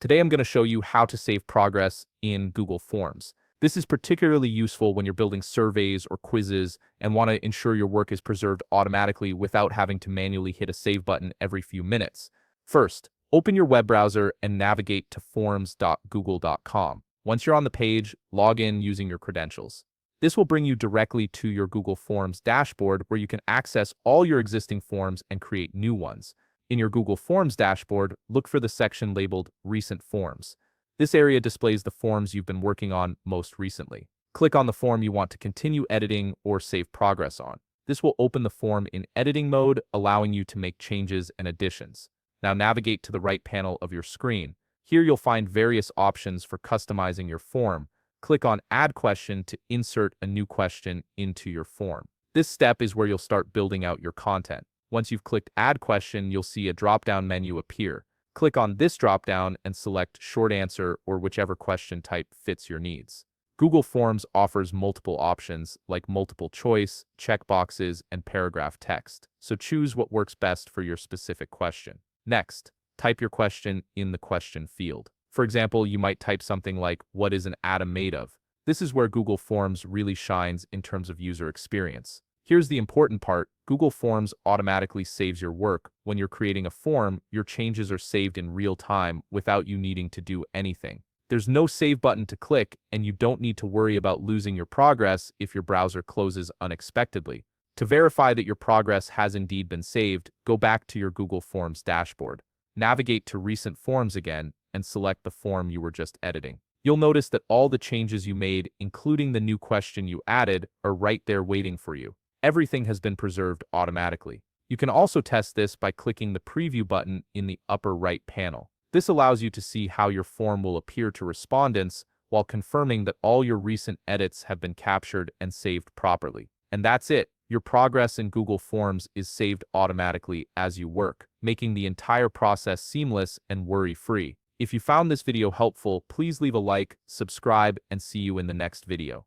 Today I'm going to show you how to save progress in Google Forms. This is particularly useful when you're building surveys or quizzes and want to ensure your work is preserved automatically without having to manually hit a save button every few minutes. First, open your web browser and navigate to forms.google.com. Once you're on the page, log in using your credentials. This will bring you directly to your Google Forms dashboard where you can access all your existing forms and create new ones. In your Google Forms dashboard, look for the section labeled Recent Forms. This area displays the forms you've been working on most recently. Click on the form you want to continue editing or save progress on. This will open the form in editing mode, allowing you to make changes and additions. Now navigate to the right panel of your screen. Here you'll find various options for customizing your form. Click on Add Question to insert a new question into your form. This step is where you'll start building out your content. Once you've clicked Add Question, you'll see a drop-down menu appear. Click on this drop-down and select Short Answer or whichever question type fits your needs. Google Forms offers multiple options like multiple choice, checkboxes, and paragraph text, so choose what works best for your specific question. Next, type your question in the question field. For example, you might type something like, "What is an atom made of?" This is where Google Forms really shines in terms of user experience. Here's the important part. Google Forms automatically saves your work. When you're creating a form, your changes are saved in real time without you needing to do anything. There's no save button to click, and you don't need to worry about losing your progress if your browser closes unexpectedly. To verify that your progress has indeed been saved, go back to your Google Forms dashboard. Navigate to Recent Forms again and select the form you were just editing. You'll notice that all the changes you made, including the new question you added, are right there waiting for you. Everything has been preserved automatically. You can also test this by clicking the Preview button in the upper right panel. This allows you to see how your form will appear to respondents while confirming that all your recent edits have been captured and saved properly. And that's it. Your progress in Google Forms is saved automatically as you work, making the entire process seamless and worry-free. If you found this video helpful, please leave a like, subscribe, and see you in the next video.